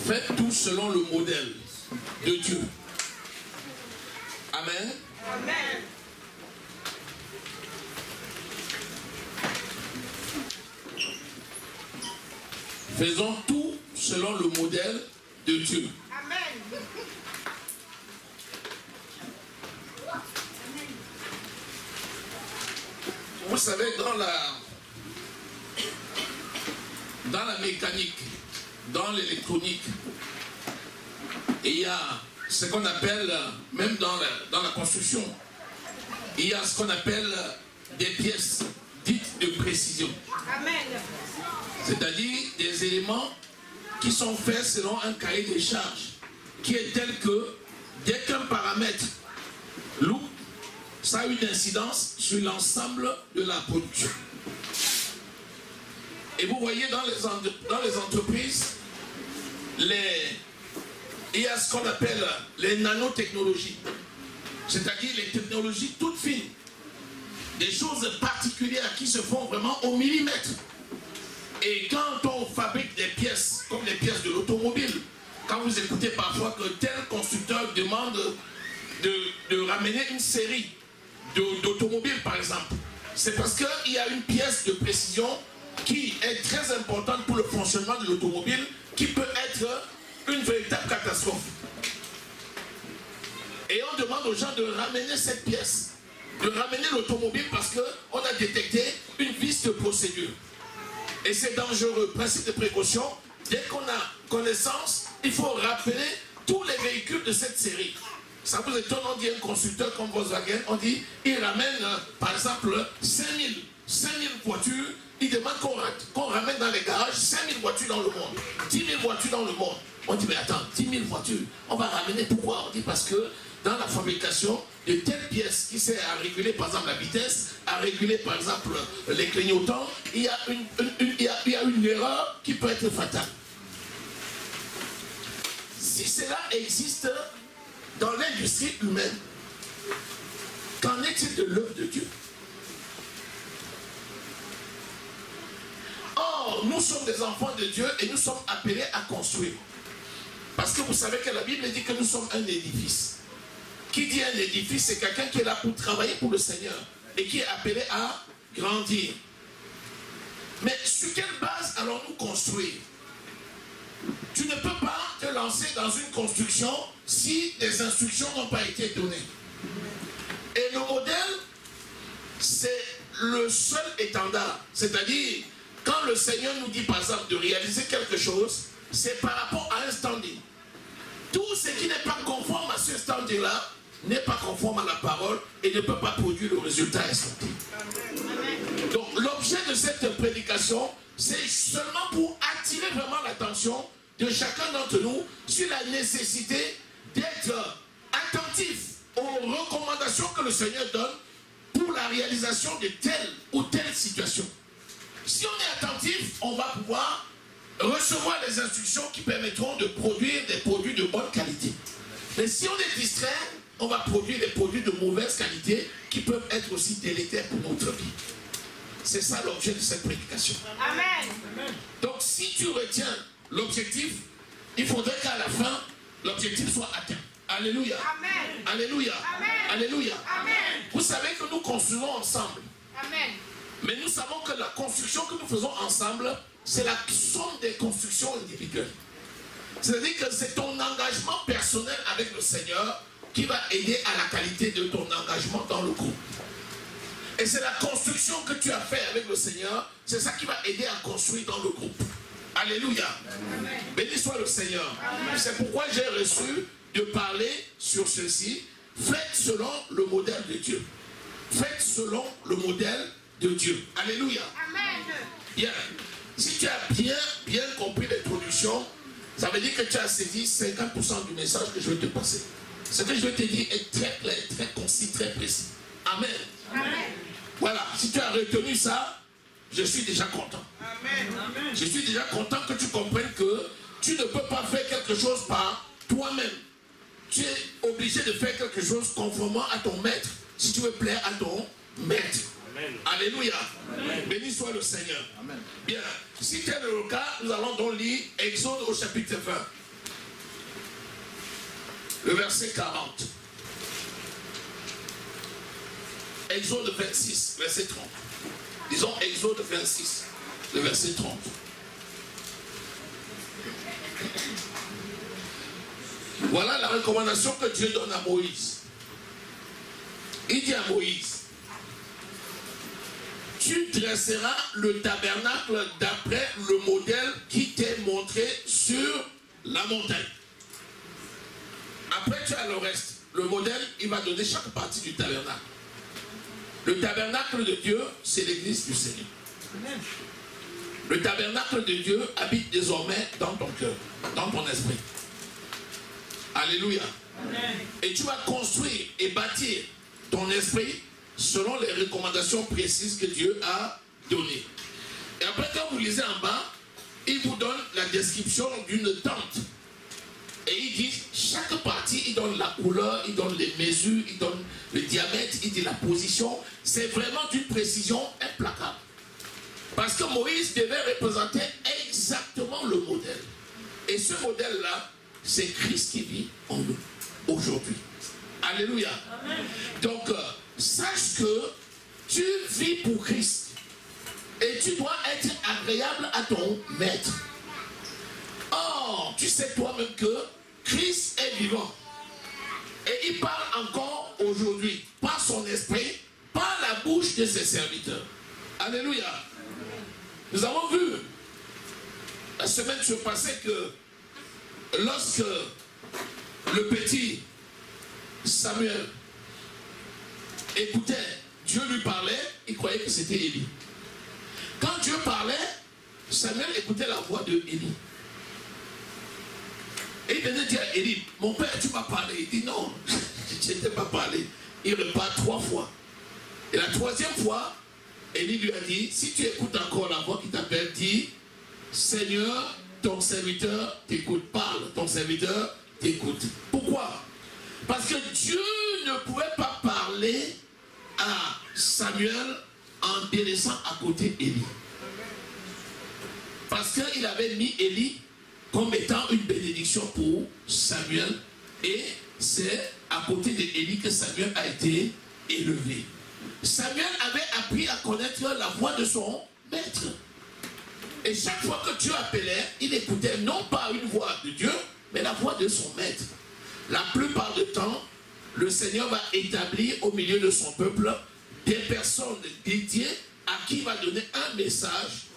Faites tout selon le modèle de Dieu. Amen. Amen. Faisons tout selon le modèle de Dieu. Amen. Vous savez, dans la mécanique, dans l'électronique, il y a ce qu'on appelle, même dans la construction, il y a ce qu'on appelle des pièces dites de précision. Amen. C'est-à-dire des éléments qui sont faits selon un cahier des charges, qui est tel que dès qu'un paramètre loupe, ça a une incidence sur l'ensemble de la production. Et vous voyez dans les entreprises, il y a ce qu'on appelle les nanotechnologies, c'est-à-dire les technologies toutes fines, des choses particulières qui se font vraiment au millimètre. Et quand on fabrique des pièces, comme les pièces de l'automobile, quand vous écoutez parfois que tel constructeur demande de ramener une série d'automobiles par exemple, c'est parce qu'il y a une pièce de précision qui est très importante pour le fonctionnement de l'automobile, qui peut être une véritable catastrophe. Et on demande aux gens de ramener cette pièce, de ramener l'automobile parce qu'on a détecté une vice de procédure. Et c'est dangereux. Principe de précaution, dès qu'on a connaissance, il faut rappeler tous les véhicules de cette série. Ça vous étonne, on dit un constructeur comme Volkswagen, on dit, il ramène par exemple 5000 voitures, il demande qu'on ramène dans les garages 5000 voitures dans le monde, 10 000 voitures dans le monde. On dit, mais attends, 10 000 voitures, on va ramener pourquoi? On dit parce que dans la fabrication de telles pièces qui sert à réguler par exemple la vitesse, à réguler par exemple les clignotants, il y a une erreur qui peut être fatale. Si cela existe dans l'industrie humaine, qu'en est-il de l'œuvre de Dieu? Or, nous sommes des enfants de Dieu et nous sommes appelés à construire. Parce que vous savez que la Bible dit que nous sommes un édifice. Qui dit un édifice, c'est quelqu'un qui est là pour travailler pour le Seigneur et qui est appelé à grandir. Mais sur quelle base allons-nous construire? Tu ne peux pas te lancer dans une construction si des instructions n'ont pas été données. Et le modèle, c'est le seul étendard. C'est-à-dire, quand le Seigneur nous dit par exemple de réaliser quelque chose, c'est par rapport à un standing. Tout ce qui n'est pas conforme à ce standing-là n'est pas conforme à la parole et ne peut pas produire le résultat escompté. Donc l'objet de cette prédication, c'est seulement pour attirer vraiment l'attention de chacun d'entre nous sur la nécessité d'être attentif aux recommandations que le Seigneur donne pour la réalisation de telle ou telle situation. Si on est attentif, on va pouvoir recevoir les instructions qui permettront de produire des produits de bonne qualité. Mais si on est distrait, on va produire des produits de mauvaise qualité qui peuvent être aussi délétères pour notre vie. C'est ça l'objet de cette prédication. Amen. Donc si tu retiens l'objectif, il faudrait qu'à la fin, l'objectif soit atteint. Alléluia. Amen. Alléluia. Amen. Alléluia. Amen. Vous savez que nous construisons ensemble. Amen. Mais nous savons que la construction que nous faisons ensemble, c'est la somme des constructions individuelles. C'est-à-dire que c'est ton engagement personnel avec le Seigneur qui va aider à la qualité de ton engagement dans le groupe. Et c'est la construction que tu as fait avec le Seigneur, c'est ça qui va aider à construire dans le groupe. Alléluia. Amen. Béni soit le Seigneur. C'est pourquoi j'ai reçu de parler sur ceci. Faites selon le modèle de Dieu. Faites selon le modèle de Dieu. Alléluia. Amen. Bien. Si tu as bien compris l'introduction, ça veut dire que tu as saisi 50% du message que je vais te passer. Ce que je vais te dire est très clair, très concis, très précis. Amen. Amen. Voilà. Si tu as retenu ça, je suis déjà content. Amen. Amen. Je suis déjà content que tu comprennes que tu ne peux pas faire quelque chose par toi-même. Tu es obligé de faire quelque chose conformément à ton maître, si tu veux plaire à ton maître. Amen. Alléluia. Amen. Béni soit le Seigneur. Amen. Bien. Si tel est le cas, nous allons donc lire Exode au chapitre 20. le verset 40. Exode 26, verset 30. Disons Exode 26, le verset 30. Voilà la recommandation que Dieu donne à Moïse. Il dit à Moïse, tu dresseras le tabernacle d'après le modèle qui t'est montré sur la montagne. Après tu as le reste. Le modèle, il va donner chaque partie du tabernacle. Le tabernacle de Dieu, c'est l'église du Seigneur. Amen. Le tabernacle de Dieu habite désormais dans ton cœur, dans ton esprit. Alléluia. Amen. Et tu vas construire et bâtir ton esprit selon les recommandations précises que Dieu a données. Et après, quand vous lisez en bas, il vous donne la description d'une tente. Et il dit, chaque partie, il donne la couleur, il donne les mesures, il donne le diamètre, il dit la position. C'est vraiment d'une précision implacable. Parce que Moïse devait représenter exactement le modèle. Et ce modèle-là, c'est Christ qui vit en nous aujourd'hui. Alléluia. Amen. Donc, sache que tu vis pour Christ. Et tu dois être agréable à ton maître. Or, tu sais toi-même que Christ est vivant. Et il parle encore aujourd'hui, par son esprit, par la bouche de ses serviteurs. Alléluia. Nous avons vu la semaine passée que lorsque le petit Samuel écoutait, Dieu lui parlait, il croyait que c'était Élie. Quand Dieu parlait, Samuel écoutait la voix de Élie. Et il venait dire à Élie, mon père, tu m'as parlé. Il dit non, je ne t'ai pas parlé. Il repart 3 fois. Et la 3e fois, Élie lui a dit, si tu écoutes encore la voix qui t'appelle, dis, Seigneur, ton serviteur t'écoute, parle, ton serviteur t'écoute. Pourquoi? Parce que Dieu ne pouvait pas parler à Samuel en délaissant à côté Élie. Parce qu'il avait mis Élie comme étant une bénédiction pour Samuel. Et c'est à côté d'Élie que Samuel a été élevé. Samuel avait appris à connaître la voix de son maître. Et chaque fois que Dieu appelait, il écoutait non pas une voix de Dieu, mais la voix de son maître. La plupart du temps, le Seigneur va établir au milieu de son peuple des personnes dédiées à qui il va donner un message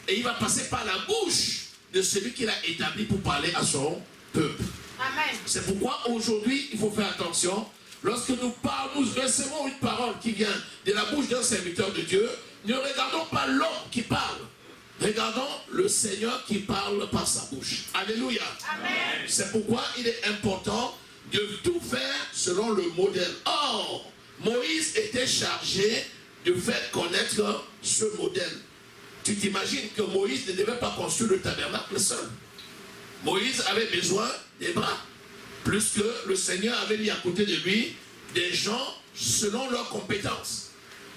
et il va passer par la bouche de celui qu'il a établi pour parler à son peuple. Amen. C'est pourquoi aujourd'hui, il faut faire attention. Lorsque nous parlons, nous recevons une parole qui vient de la bouche d'un serviteur de Dieu, ne regardons pas l'homme qui parle. Regardons le Seigneur qui parle par sa bouche. Alléluia. Amen. C'est pourquoi il est important de tout faire selon le modèle. Or, Moïse était chargé de faire connaître ce modèle. Tu t'imagines que Moïse ne devait pas construire le tabernacle seul. Moïse avait besoin des bras. Plus que le Seigneur avait mis à côté de lui des gens selon leurs compétences.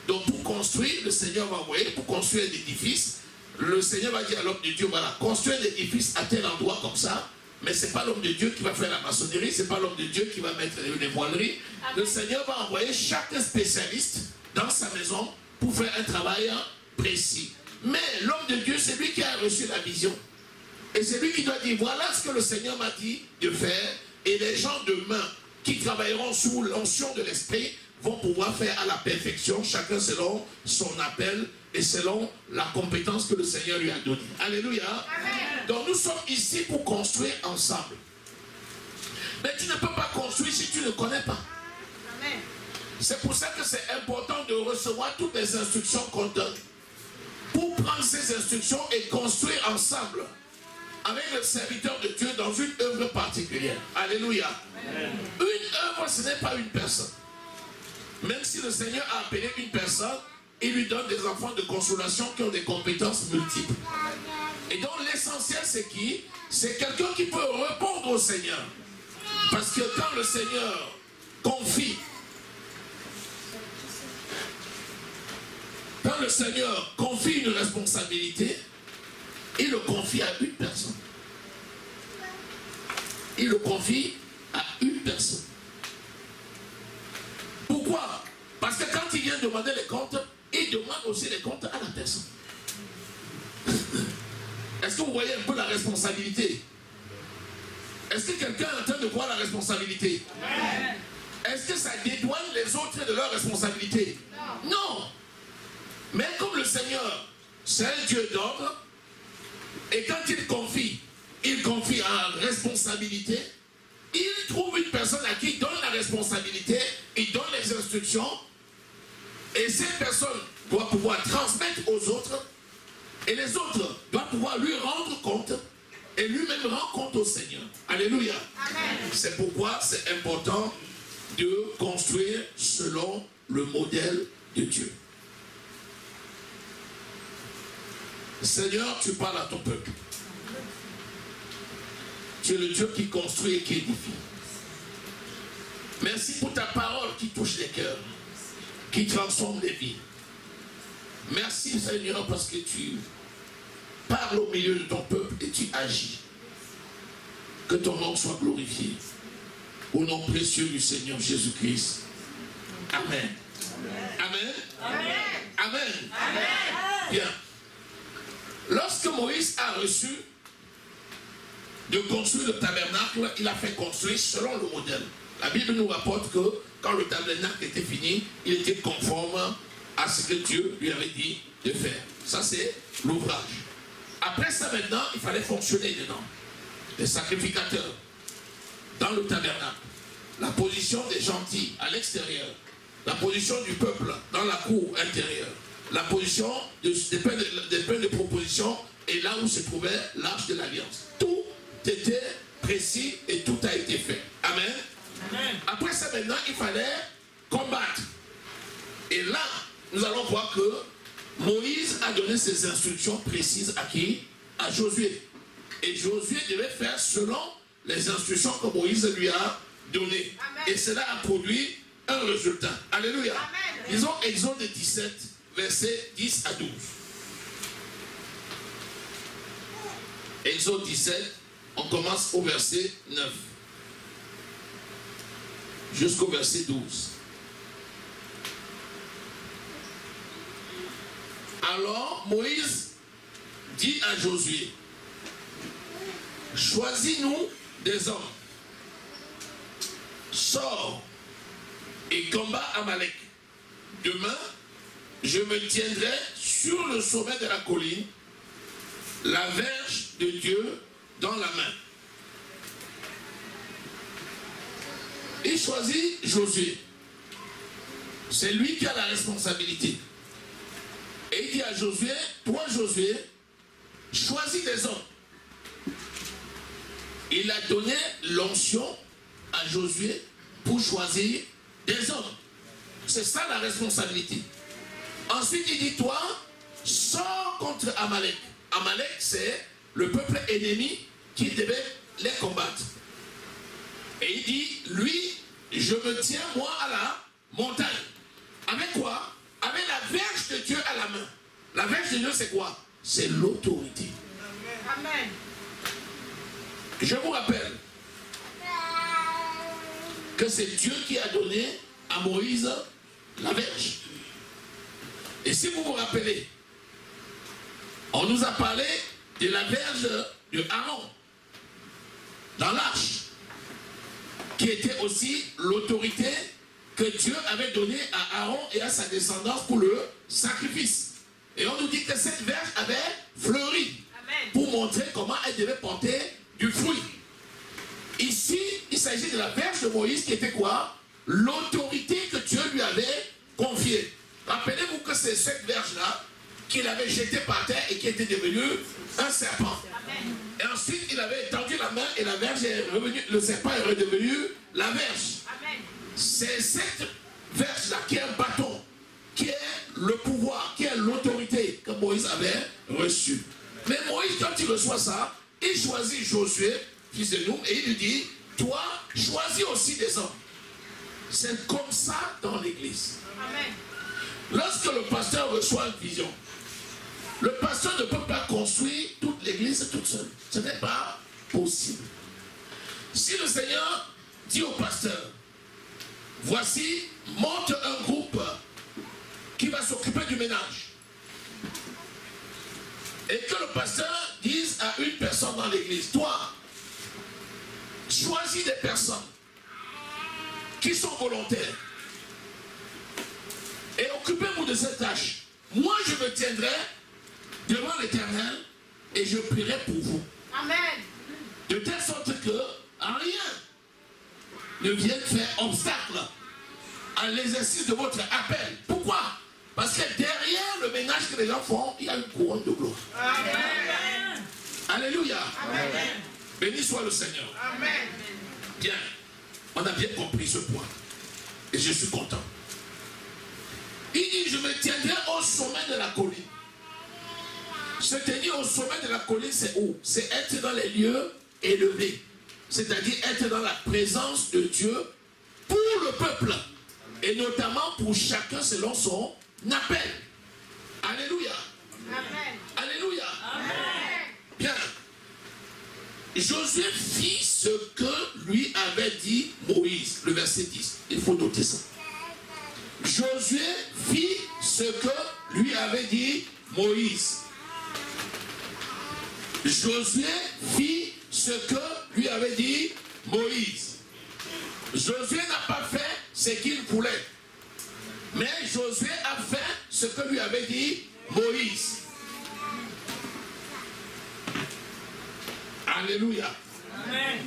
Donc pour construire, le Seigneur va envoyer, pour construire un édifice, le Seigneur va dire à l'homme de Dieu, voilà, construire un édifice à tel endroit comme ça, mais ce n'est pas l'homme de Dieu qui va faire la maçonnerie, ce n'est pas l'homme de Dieu qui va mettre les voileries. Amen. Le Seigneur va envoyer chaque spécialiste dans sa maison pour faire un travail précis. Mais l'homme de Dieu, c'est lui qui a reçu la vision. Et c'est lui qui doit dire, voilà ce que le Seigneur m'a dit de faire. Et les gens demain qui travailleront sous l'onction de l'Esprit vont pouvoir faire à la perfection, chacun selon son appel et selon la compétence que le Seigneur lui a donnée. Alléluia. Amen. Donc nous sommes ici pour construire ensemble. Mais tu ne peux pas construire si tu ne connais pas. C'est pour ça que c'est important de recevoir toutes les instructions qu'on donne. Pour prendre ces instructions et construire ensemble avec le serviteur de Dieu dans une œuvre particulière. Alléluia. Amen. Une œuvre, ce n'est pas une personne. Même si le Seigneur a appelé une personne, il lui donne des enfants de consolation qui ont des compétences multiples. Et donc l'essentiel, c'est qui? C'est quelqu'un qui peut répondre au Seigneur. Parce que quand le Seigneur confie, quand le Seigneur confie une responsabilité, il le confie à une personne. Il le confie à une personne. Pourquoi? Parce que quand il vient demander les comptes, il demande aussi les comptes à la personne. Est-ce que vous voyez un peu la responsabilité? Est-ce que quelqu'un est en train de voir la responsabilité? Est-ce que ça dédouane les autres de leur responsabilité? Non. Mais comme le Seigneur, c'est un Dieu d'ordre, et quand il confie en responsabilité, il trouve une personne à qui il donne la responsabilité, il donne les instructions, et cette personne doit pouvoir transmettre aux autres, et les autres doivent pouvoir lui rendre compte, et lui-même rendre compte au Seigneur. Alléluia. C'est pourquoi c'est important de construire selon le modèle de Dieu. Seigneur, tu parles à ton peuple. Tu es le Dieu qui construit et qui édifie. Merci pour ta parole qui touche les cœurs, qui transforme les vies. Merci Seigneur parce que tu parles au milieu de ton peuple et tu agis. Que ton nom soit glorifié. Au nom précieux du Seigneur Jésus-Christ. Amen. Amen. Amen. Amen. Amen. Bien. Lorsque Moïse a reçu de construire le tabernacle, il a fait construire selon le modèle. La Bible nous rapporte que quand le tabernacle était fini, il était conforme à ce que Dieu lui avait dit de faire. Ça c'est l'ouvrage. Après ça maintenant, il fallait fonctionner dedans. Les sacrificateurs dans le tabernacle, la position des gentils à l'extérieur, la position du peuple dans la cour intérieure, la position des pains de proposition et là où se trouvait l'arche de l'alliance. Tout était précis et tout a été fait. Amen. Amen. Après ça maintenant, il fallait combattre. Et là, nous allons voir que Moïse a donné ses instructions précises à qui? À Josué. Et Josué devait faire selon les instructions que Moïse lui a données. Amen. Et cela a produit un résultat. Alléluia. Amen. Disons Exode 17, versets 10 à 12. Exode 17, on commence au verset 9 jusqu'au verset 12. Alors Moïse dit à Josué, choisis-nous des hommes, sors et combat Amalek. Demain, je me tiendrai sur le sommet de la colline, la verge de Dieu dans la main. Il choisit Josué. C'est lui qui a la responsabilité. Et il dit à Josué, toi Josué, choisis des hommes. Il a donné l'onction à Josué pour choisir des hommes. C'est ça la responsabilité. Ensuite il dit, toi, sors contre Amalek. Amalek c'est le peuple ennemi qui devait les combattre. Et il dit, lui, je me tiens moi à la montagne. Avec quoi? Avec la verge de Dieu à la main. La verge de Dieu c'est quoi? C'est l'autorité. Amen. Je vous rappelle que c'est Dieu qui a donné à Moïse la verge. Et si vous vous rappelez, on nous a parlé de la verge de Aaron dans l'arche, qui était aussi l'autorité que Dieu avait donnée à Aaron et à sa descendance pour le sacrifice. Et on nous dit que cette verge avait fleuri. Amen. Pour montrer comment elle devait porter du fruit. Ici, il s'agit de la verge de Moïse qui était quoi? L'autorité que Dieu lui avait confiée. Rappelez-vous que c'est cette verge-là qu'il avait jetée par terre et qui était devenue un serpent. Amen. Et ensuite, il avait étendu la main et la verge est revenue, le serpent est redevenu la verge. C'est cette verge-là qui est un bâton, qui est le pouvoir, qui est l'autorité que Moïse avait reçue. Mais Moïse, quand il reçoit ça, il choisit Josué, fils de Nun, et il lui dit, toi, choisis aussi des hommes. C'est comme ça dans l'église. Lorsque le pasteur reçoit une vision, le pasteur ne peut pas construire toute l'église toute seule. Ce n'est pas possible. Si le Seigneur dit dit au pasteur, voici, monte un groupe qui va s'occuper du ménage. Et que le pasteur dise à une personne dans l'église, toi, choisis des personnes qui sont volontaires et occupez-vous de cette tâche. Moi, je me tiendrai devant l'Éternel et je prierai pour vous. Amen. De telle sorte que rien ne vienne faire obstacle à l'exercice de votre appel. Pourquoi? Parce que derrière le ménage que les gens font, il y a une couronne de gloire. Amen. Alléluia. Amen. Béni soit le Seigneur. Amen. Bien, on a bien compris ce point. Et je suis content. Il dit, je me tiendrai au sommet de la colline. Se tenir au sommet de la colline, c'est où? C'est être dans les lieux élevés. C'est-à-dire être dans la présence de Dieu pour le peuple. Et notamment pour chacun selon son appel. Alléluia. Amen. Alléluia. Amen. Bien. Josué fit ce que lui avait dit Moïse. Le verset 10. Il faut noter ça. Josué fit ce que lui avait dit Moïse. Josué fit ce que lui avait dit Moïse. Josué n'a pas fait ce qu'il voulait. Mais Josué a fait ce que lui avait dit Moïse. Alléluia. Amen.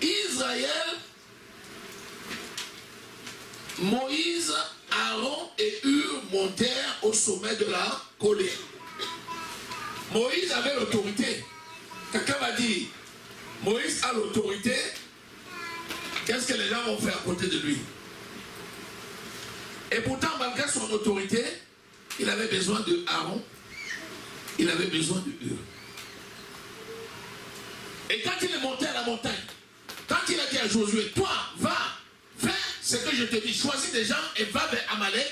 Israël, Moïse, Aaron et Hur montèrent au sommet de la colline. Moïse avait l'autorité. Quelqu'un va dire, Moïse a l'autorité. Qu'est-ce que les gens vont faire à côté de lui? Et pourtant, malgré son autorité, il avait besoin de Aaron. Il avait besoin de Hur. Et quand il est monté à la montagne, quand il a dit à Josué, toi, va, fais ce que je te dis, choisis des gens et va vers Amalek.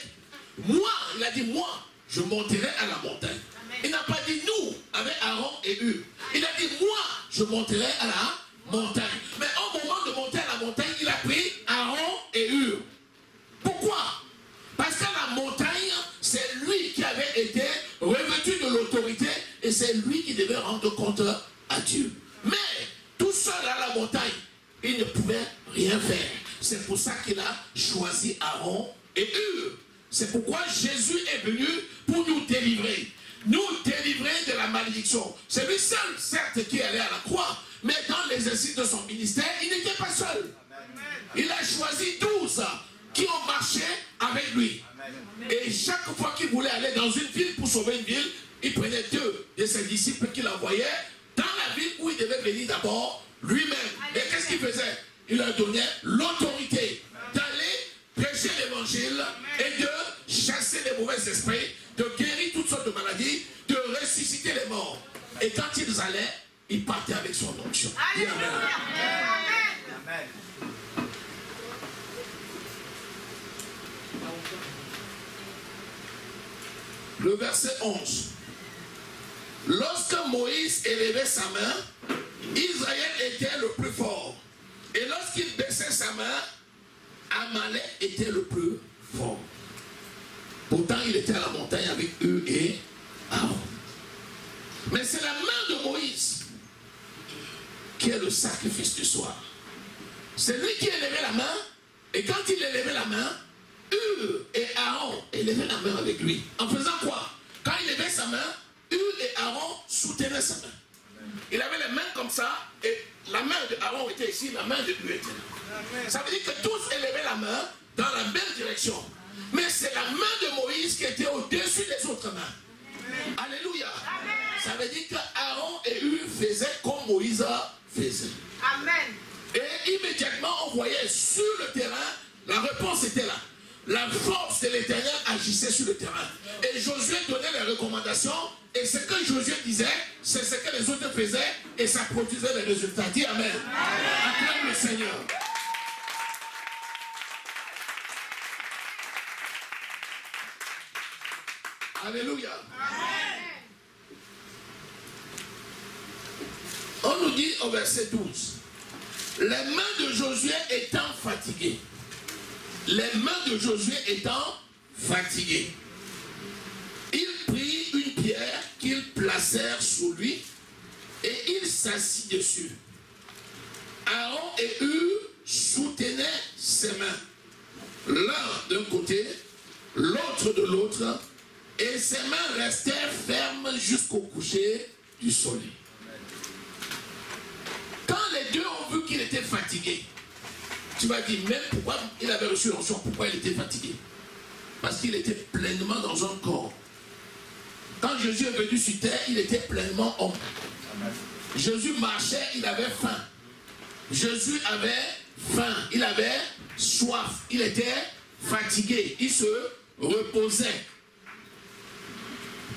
Moi, il a dit, moi, je monterai à la montagne. Amen. Il n'a pas dit nous, avec Aaron et Hur. Il a dit, moi, je monterai à la montagne. Mais au moment de monter à la montagne, il a pris Aaron et Hur. Pourquoi? Parce qu'à la montagne, c'est lui qui avait été revêtu de l'autorité et c'est lui qui devait rendre compte à Dieu. Mais tout seul à la montagne, il ne pouvait rien faire. C'est pour ça qu'il a choisi Aaron et Hur. C'est pourquoi Jésus est venu pour nous délivrer. Nous délivrer de la malédiction. C'est lui seul, certes, qui allait à la croix. Mais dans l'exercice de son ministère, il n'était pas seul. Il a choisi 12 qui ont marché avec lui. Et chaque fois qu'il voulait aller dans une ville pour sauver une ville, il prenait 2 de ses disciples qu'il envoyait dans la ville où il devait venir d'abord lui-même. Et qu'est-ce qu'il faisait? Il leur donnait l'autorité d'aller prêcher l'évangile et de chasser les mauvais esprits, de guérir toutes sortes de maladies, de ressusciter les morts. Et quand ils allaient, ils partaient avec son onction. Amen. Le verset 11. Lorsque Moïse élevait sa main, Israël était le plus fort. Et lorsqu'il baissait sa main, Amalek était le plus fort. Pourtant, il était à la montagne avec eux et Aaron. Mais c'est la main de Moïse qui est le sacrifice du soir. C'est lui qui élevait la main. Et quand il élevait la main, Hur et Aaron élevaient la main avec lui. En faisant quoi? Quand il levait sa main, Hur et Aaron soutenaient sa main. Il avait les mains comme ça, et la main de Aaron était ici, la main de Hur était là. Ça veut dire que tous élevaient la main dans la même direction. Mais c'est la main de Moïse qui était au-dessus des autres mains. Alléluia. Ça veut dire qu'Aaron et Hur faisaient comme Moïse faisait. Amen. Et immédiatement, on voyait sur le terrain, la réponse était là. La force de l'Éternel agissait sur le terrain. Et Josué donnait les recommandations. Et ce que Josué disait, c'est ce que les autres faisaient. Et ça produisait les résultats. Dis Amen. Acclame le Seigneur. Alléluia. On nous dit au verset 12. Les mains de Josué étant fatiguées. Les mains de Josué étant fatiguées. Il prit une pierre qu'ils placèrent sous lui et il s'assit dessus. Aaron et Hur soutenaient ses mains, l'un d'un côté, l'autre de l'autre, et ses mains restèrent fermes jusqu'au coucher du soleil. Quand les deux ont vu qu'il était fatigué, tu vas dire, même pourquoi il avait reçu l'onction, pourquoi il était fatigué? Parce qu'il était pleinement dans un corps. Quand Jésus est venu sur terre, il était pleinement homme. Jésus marchait, il avait faim. Jésus avait faim, il avait soif, il était fatigué, il se reposait.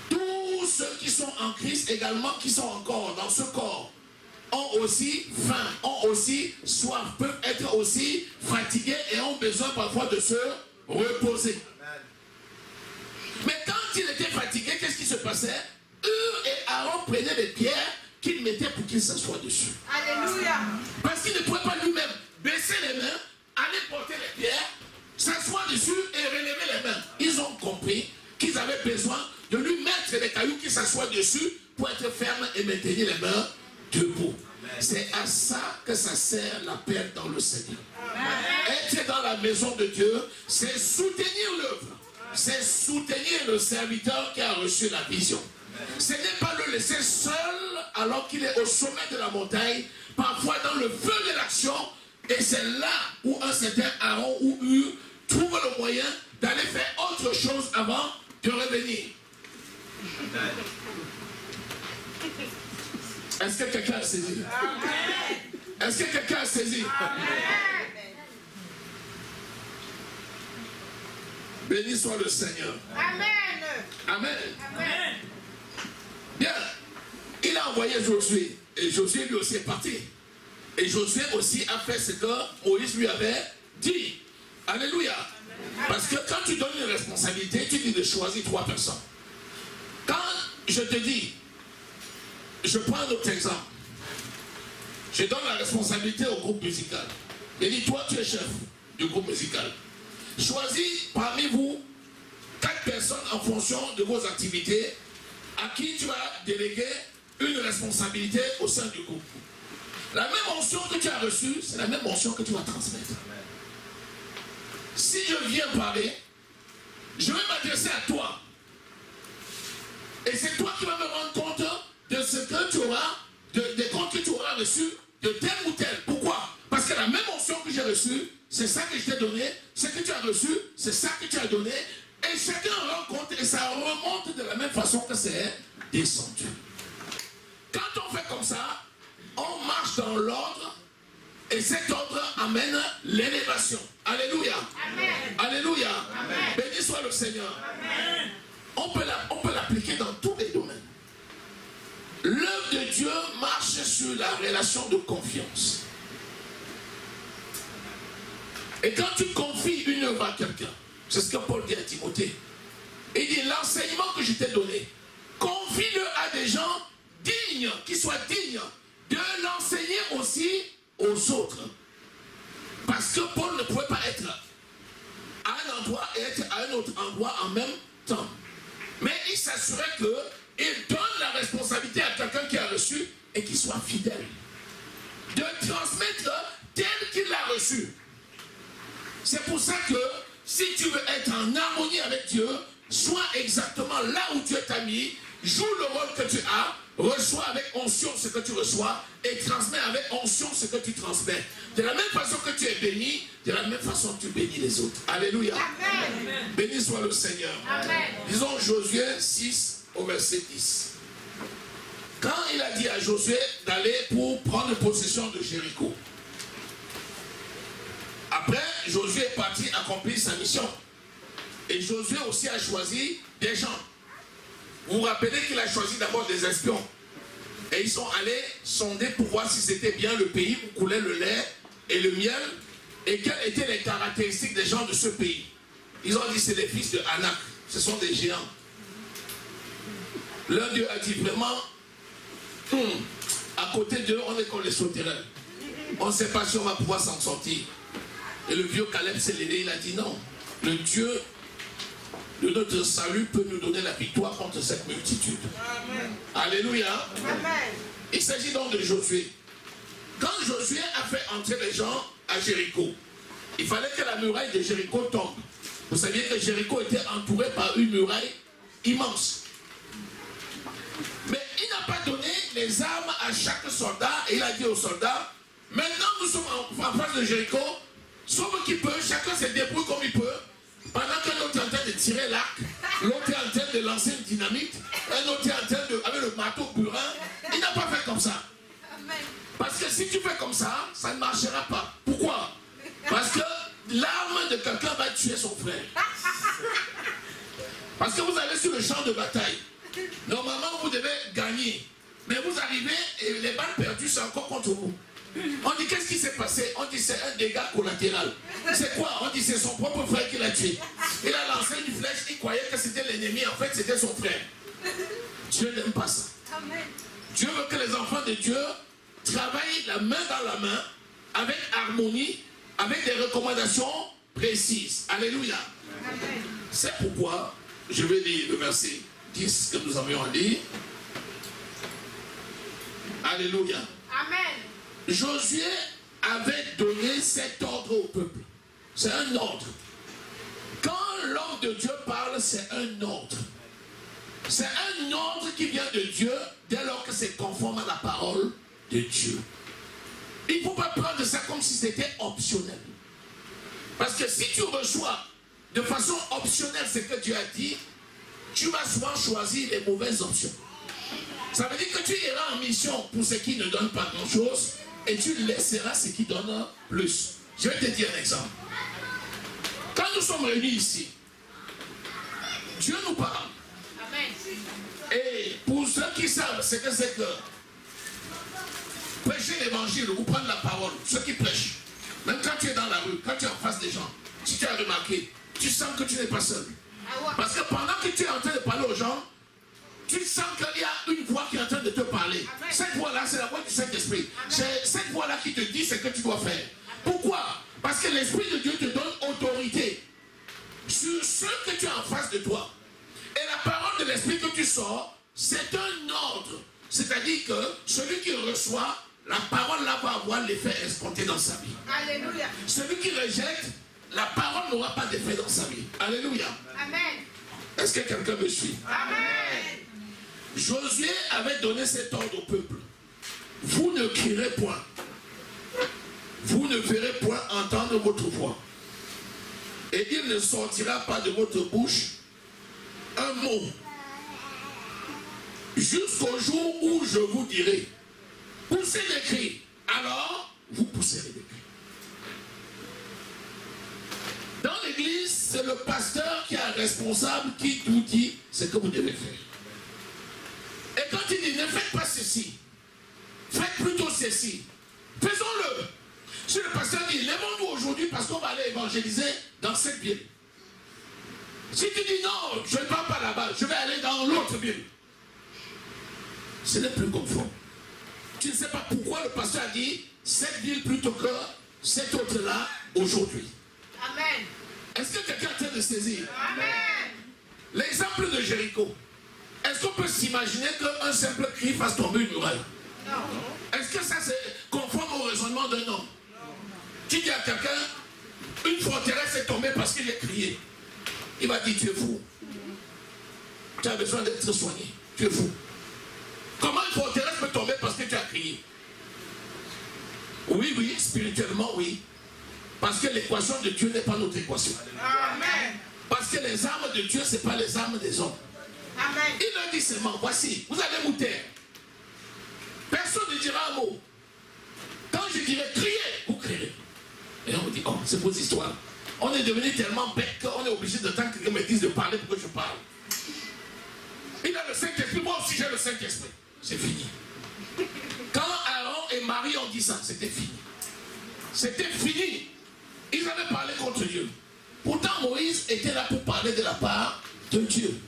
Tous ceux qui sont en Christ également, qui sont encore dans ce corps, ont aussi faim, ont aussi soif, peuvent être aussi fatigués et ont besoin parfois de se reposer. Mais quand il était fatigué, qu'est-ce qui se passait? Hur et Aaron prenaient des pierres qu'ils mettaient pour qu'il s'assoie dessus. Alléluia. Parce qu'il ne pouvait pas lui-même baisser les mains, aller porter les pierres, s'asseoir dessus et relever les mains. Ils ont compris qu'ils avaient besoin de lui mettre des cailloux qui s'assoient dessus pour être ferme et maintenir les mains debout. C'est à ça que ça sert l'appel dans le Seigneur. Être dans la maison de Dieu, c'est soutenir l'œuvre. C'est soutenir le serviteur qui a reçu la vision. Ce n'est pas le laisser seul alors qu'il est au sommet de la montagne, parfois dans le feu de l'action, et c'est là où un certain Aaron ou Hur trouve le moyen d'aller faire autre chose avant de revenir. Est-ce que quelqu'un a saisi? Est-ce que quelqu'un a saisi? Béni soit le Seigneur. Amen. Amen. Amen. Bien. Il a envoyé Josué. Et Josué lui aussi est parti. Et Josué aussi a fait ce que Moïse lui avait dit. Alléluia. Parce que quand tu donnes une responsabilité, tu dis de choisir 3 personnes. Quand je te dis, je prends un autre exemple. Je donne la responsabilité au groupe musical. Je dis, toi tu es chef du groupe musical. Choisis parmi vous 4 personnes en fonction de vos activités à qui tu as délégué une responsabilité au sein du groupe. La même onction que tu as reçue, c'est la même onction que tu vas transmettre. Si je viens parler, je vais m'adresser à toi. Et c'est toi qui vas me rendre compte de ce que tu auras, des comptes que tu auras reçus de tel ou tel. Pourquoi? Parce que la même onction que j'ai reçue, c'est ça que je t'ai donné. Ce que tu as reçu, c'est ça que tu as donné. Et chacun rend compte et ça remonte de la même façon que c'est descendu. Quand on fait comme ça, on marche dans l'ordre et cet ordre amène l'élévation. Alléluia. Amen. Alléluia. Amen. Béni soit le Seigneur. Amen. On peut l'appliquer dans tous les domaines. L'œuvre de Dieu marche sur la relation de confiance. Et quand tu confies une œuvre à quelqu'un, c'est ce que Paul dit à Timothée. Il dit, l'enseignement que je t'ai donné, confie-le à des gens dignes, qui soient dignes de l'enseigner aussi aux autres. Parce que Paul ne pouvait pas être à un endroit et être à un autre endroit en même temps. Mais il s'assurait qu'il donne la responsabilité à quelqu'un qui a reçu et qui soit fidèle. De transmettre tel qu'il l'a reçu. C'est pour ça que si tu veux être en harmonie avec Dieu, sois exactement là où Dieu t'a mis, joue le rôle que tu as, reçois avec onction ce que tu reçois et transmets avec onction ce que tu transmets. De la même façon que tu es béni, de la même façon tu bénis les autres. Alléluia. Amen. Béni soit le Seigneur. Amen. Disons Josué 6 au verset 10. Quand il a dit à Josué d'aller pour prendre possession de Jéricho, après, Josué est parti accomplir sa mission. Et Josué aussi a choisi des gens. Vous vous rappelez qu'il a choisi d'abord des espions. Et ils sont allés sonder pour voir si c'était bien le pays où coulait le lait et le miel. Et quelles étaient les caractéristiques des gens de ce pays. Ils ont dit c'est les fils de Anak. Ce sont des géants. L'un d'eux a dit vraiment, à côté d'eux, on est comme les sauterelles. On ne sait pas si on va pouvoir s'en sortir. Et le vieux Caleb s'est levé, il a dit non. Le Dieu de notre salut peut nous donner la victoire contre cette multitude. Amen. Alléluia. Amen. Il s'agit donc de Josué. Quand Josué a fait entrer les gens à Jéricho, il fallait que la muraille de Jéricho tombe. Vous saviez que Jéricho était entouré par une muraille immense. Mais il n'a pas donné les armes à chaque soldat et il a dit aux soldats, maintenant nous sommes en face de Jéricho, sauve qui peut, chacun se débrouille comme il peut. Pendant que l'autre est en train de tirer l'arc, l'autre est en train de lancer une dynamite, un autre est en train de, avec le marteau burin, il n'a pas fait comme ça. Parce que si tu fais comme ça, ça ne marchera pas. Pourquoi? Parce que l'arme de quelqu'un va tuer son frère. Parce que vous allez sur le champ de bataille. Normalement, vous devez gagner. Mais vous arrivez et les balles perdues, c'est encore contre vous. On dit qu'est-ce qui s'est passé? On dit c'est un dégât collatéral. C'est quoi? On dit c'est son propre frère qui l'a tué. Il a lancé une flèche, il croyait que c'était l'ennemi, en fait c'était son frère. Dieu n'aime pas ça. Dieu veut que les enfants de Dieu travaillent la main dans la main, avec harmonie, avec des recommandations précises. Alléluia. C'est pourquoi je vais lire le verset 10 que nous avions dit. Alléluia. Amen. Josué avait donné cet ordre au peuple. C'est un ordre. Quand l'homme de Dieu parle, c'est un ordre. C'est un ordre qui vient de Dieu dès lors que c'est conforme à la parole de Dieu. Il ne faut pas prendre ça comme si c'était optionnel. Parce que si tu reçois de façon optionnelle ce que Dieu a dit, tu vas souvent choisir les mauvaises options. Ça veut dire que tu iras en mission pour ce qui ne donne pas grand-chose et tu laisseras ce qui donne plus. Je vais te dire un exemple. Quand nous sommes réunis ici, Dieu nous parle. Amen. Et pour ceux qui savent ce que c'est que prêcher l'évangile ou prendre la parole, ceux qui prêchent, même quand tu es dans la rue, quand tu es en face des gens, si tu as remarqué, tu sens que tu n'es pas seul. Parce que pendant que tu es en train de parler aux gens, tu sens qu'il y a une voix qui est en train de te parler. Amen. Cette voix-là, c'est la voix du Saint-Esprit. C'est cette voix-là qui te dit ce que tu dois faire. Amen. Pourquoi? Parce que l'Esprit de Dieu te donne autorité sur ceux que tu as en face de toi. Et la parole de l'Esprit que tu sors, c'est un ordre. C'est-à-dire que celui qui reçoit, la parole là va avoir l'effet escompté dans sa vie. Alléluia. Celui qui rejette, la parole n'aura pas d'effet dans sa vie. Alléluia. Amen. Est-ce que quelqu'un me suit? Amen. Josué avait donné cet ordre au peuple. Vous ne crierez point. Vous ne ferez point entendre votre voix. Et il ne sortira pas de votre bouche un mot. Jusqu'au jour où je vous dirai, poussez des cris. Alors, vous pousserez des cris. Dans l'église, c'est le pasteur qui est responsable, qui vous dit ce que vous devez faire. Et quand il dit, ne faites pas ceci, faites plutôt ceci, faisons-le. Si le pasteur dit, lèvons-nous aujourd'hui parce qu'on va aller évangéliser dans cette ville. Si tu dis, non, je ne pars pas là-bas, je vais aller dans l'autre ville. Ce n'est plus conforme. Tu ne sais pas pourquoi le pasteur a dit, cette ville plutôt que cette autre-là aujourd'hui. Amen. Est-ce que quelqu'un est en train de saisir? Amen. L'exemple de Jéricho. Est-ce qu'on peut s'imaginer qu'un simple cri fasse tomber une muraille? Non. Est-ce que ça c'est conforme au raisonnement d'un homme? Non. Tu dis à quelqu'un, une forteresse est tombée parce qu'il a crié. Il va dire, tu es fou. Tu as besoin d'être soigné. Tu es fou. Comment une forteresse peut tomber parce que tu as crié? Oui, oui, spirituellement, oui. Parce que l'équation de Dieu n'est pas notre équation. Amen. Parce que les armes de Dieu, ce n'est pas les armes des hommes. Amen. Il leur dit seulement, voici, vous allez vous taire. Personne ne dira un mot. Quand je dirai crier, vous crierez. Et on me dit, oh, c'est vos histoires. On est devenu tellement bête qu'on est obligé de tant que me dise de parler pour que je parle. Il a le Saint-Esprit, moi aussi j'ai le Saint-Esprit. C'est fini. Quand Aaron et Marie ont dit ça, c'était fini. C'était fini. Ils avaient parlé contre Dieu. Pourtant Moïse était là pour parler de la part de Dieu.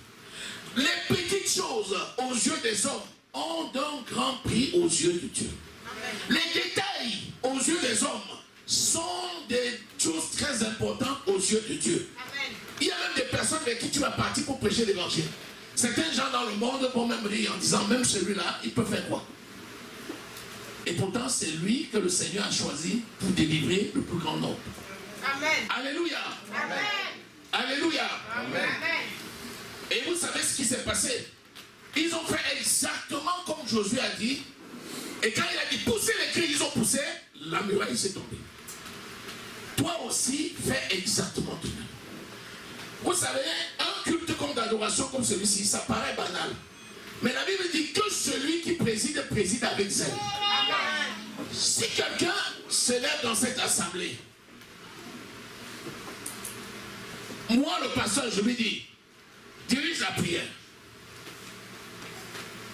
Les petites choses aux yeux des hommes ont d'un grand prix aux yeux de Dieu. Amen. Les détails aux yeux personnes avec qui tu vas partir pour prêcher l'évangile. Certains gens dans le monde vont même rire en disant, même celui-là, il peut faire quoi? Et pourtant, c'est lui que le Seigneur a choisi pour délivrer le plus grand nombre. Amen. Alléluia. Amen. Alléluia. Amen. Et vous savez ce qui s'est passé? Ils ont fait exactement comme Josué a dit. Et quand il a dit poussez les cris, ils ont poussé, la muraille s'est tombée. Toi aussi, fais exactement tout. Vous savez, un culte comme d'adoration comme celui-ci, ça paraît banal. Mais la Bible dit que celui qui préside, préside avec zèle. Si quelqu'un se lève dans cette assemblée, moi le pasteur, je lui dis, dirige la prière.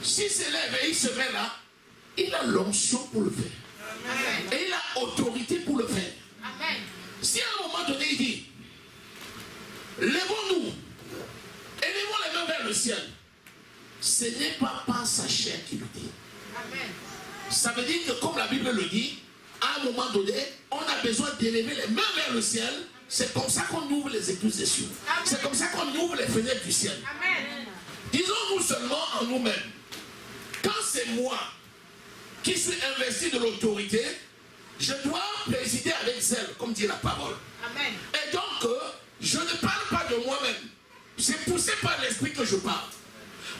S'il se lève et il se met là, il a l'onction pour le faire. Amen. Et il a autorité pour le faire. Amen. Si à un moment donné il dit, lèvons-nous, élevons les mains vers le ciel, ce n'est pas par sa chair qu'il le dit. Amen. Ça veut dire que comme la Bible le dit, à un moment donné, on a besoin d'élever les mains vers le ciel. C'est comme ça qu'on ouvre les écluses des cieux. C'est comme ça qu'on ouvre les fenêtres du ciel. Amen. Disons-nous seulement en nous-mêmes. Quand c'est moi qui suis investi de l'autorité, je dois présider avec zèle, comme dit la parole. Amen. Et donc, je ne parle pas de moi-même. C'est poussé par l'esprit que je parle.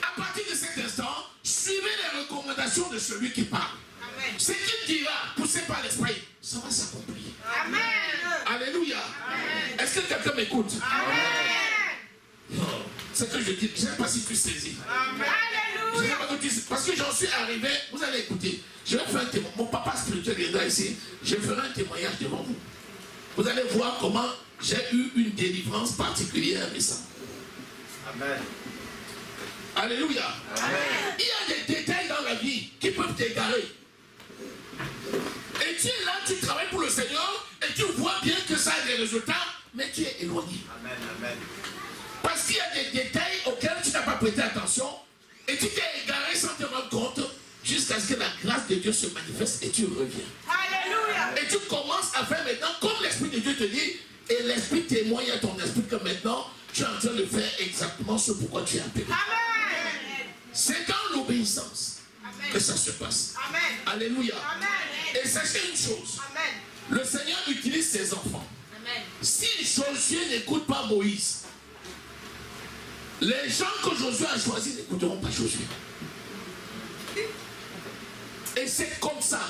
À partir de cet instant, suivez les recommandations de celui qui parle. Amen. Ce qu'il dira, poussé par l'esprit, ça va s'accomplir. Amen. Alléluia. Amen. Est-ce que quelqu'un m'écoute? Amen. C'est que je dis, je ne sais pas si tu saisis. Amen. Alléluia. Parce que j'en suis arrivé, vous allez écouter. Je vais faire un témoignage. Mon papa spirituel viendra ici. Je ferai un témoignage devant vous. Vous allez voir comment j'ai eu une délivrance particulière récemment. Amen. Alléluia. Amen. Il y a des détails dans la vie qui peuvent t'égarer. Et tu es là, tu travailles pour le Seigneur et tu vois bien que ça a des résultats, mais tu es éloigné. Amen. Amen. Parce qu'il y a des détails auxquels tu n'as pas prêté attention et tu t'es égaré sans te rendre compte jusqu'à ce que la grâce de Dieu se manifeste et tu reviens. Alléluia. Et tu commences à faire maintenant comme l'Esprit de Dieu te dit et l'Esprit témoigne à ton esprit que maintenant tu es en train de faire exactement ce pourquoi tu es appelé. Amen. C'est dans l'obéissance que ça se passe. Amen. Alléluia. Amen. Et sachez une chose. Amen. Le Seigneur utilise ses enfants. Amen. Si Josué n'écoute pas Moïse, les gens que Josué a choisis n'écouteront pas Josué. Et c'est comme ça.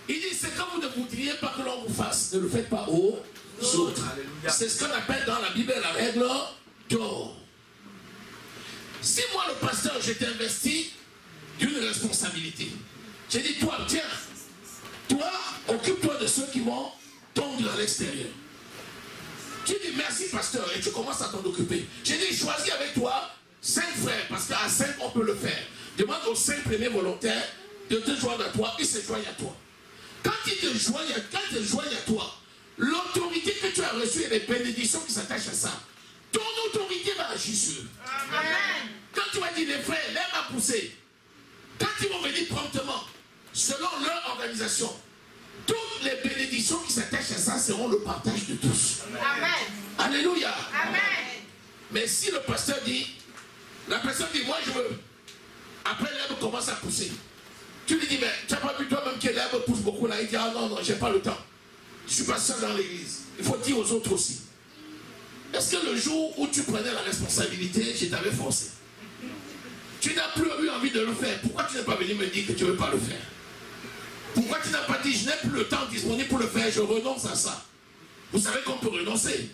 Il dit, c'est comme vous ne voudriez pas que l'on vous fasse, ne le faites pas aux autres. C'est ce qu'on appelle dans la Bible la règle d'or. Si moi le pasteur, je t'investis d'une responsabilité, j'ai dit, toi, tiens, toi, occupe-toi de ceux qui vont tondre à l'extérieur. Tu dis merci pasteur et tu commences à t'en occuper. J'ai dit choisis avec toi 5 frères parce qu'à 5 on peut le faire. Demande aux 5 premiers volontaires de te joindre à toi, ils se joignent à toi. Quand ils te joignent à toi, l'autorité que tu as reçue et les bénédictions qui s'attachent à ça, ton autorité va agir sur eux. Amen. Quand tu vas dire les frères, l'air à pousser, quand ils vont venir promptement, selon leur organisation, toutes les bénédictions qui s'attachent à ça seront le partage de tous. Amen. Alléluia. Amen. Mais si le pasteur dit, la personne dit, moi je veux. Après l'herbe commence à pousser. Tu lui dis, mais tu n'as pas vu toi-même que l'herbe pousse beaucoup là? Il dit, ah non, non, j'ai pas le temps. Je suis pas seul dans l'église. Il faut dire aux autres aussi. Est-ce que le jour où tu prenais la responsabilité, je t'avais forcé? Tu n'as plus eu envie de le faire. Pourquoi tu n'es pas venu me dire que tu ne veux pas le faire? Pourquoi tu n'as pas dit, je n'ai plus le temps disponible pour le faire, je renonce à ça? Vous savez qu'on peut renoncer.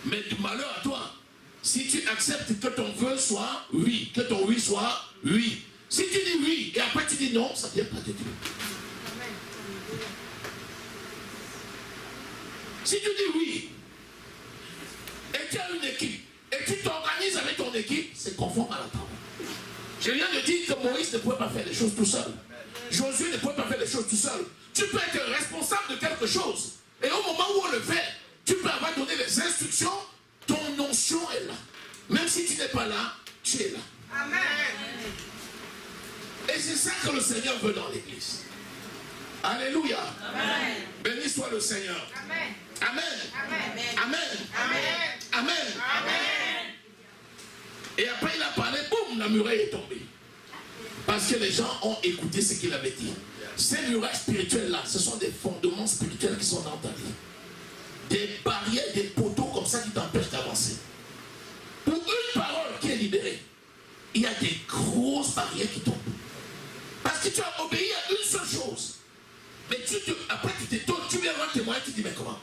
Mais du malheur à toi. Si tu acceptes que ton vœu soit oui, que ton oui soit oui. Si tu dis oui et après tu dis non, ça ne vient pas de Dieu. Si tu dis oui et tu as une équipe et tu t'organises avec ton équipe, c'est conforme à la parole. Je viens de dire que Moïse ne pouvait pas faire les choses tout seul. Josué ne pouvait pas faire les choses tout seul. Tu peux être responsable de quelque chose. Et au moment où on le fait, tu peux avoir donné les instructions, ton onction est là. Même si tu n'es pas là, tu es là. Amen. Et c'est ça que le Seigneur veut dans l'église. Alléluia. Amen. Béni soit le Seigneur. Amen. Amen. Amen. Amen. Amen. Amen. Amen. Et après il a parlé, boum, la muraille est tombée. Parce que les gens ont écouté ce qu'il avait dit. Ces murailles spirituelles-là, ce sont des fondements spirituels qui sont dans ta vie. Des barrières, des poteaux comme ça qui t'empêchent d'avancer. Pour une parole qui est libérée, il y a des grosses barrières qui tombent. Parce que tu as obéi à une seule chose. Mais après tu t'étonnes, tu viens voir témoin, tu dis mais comment?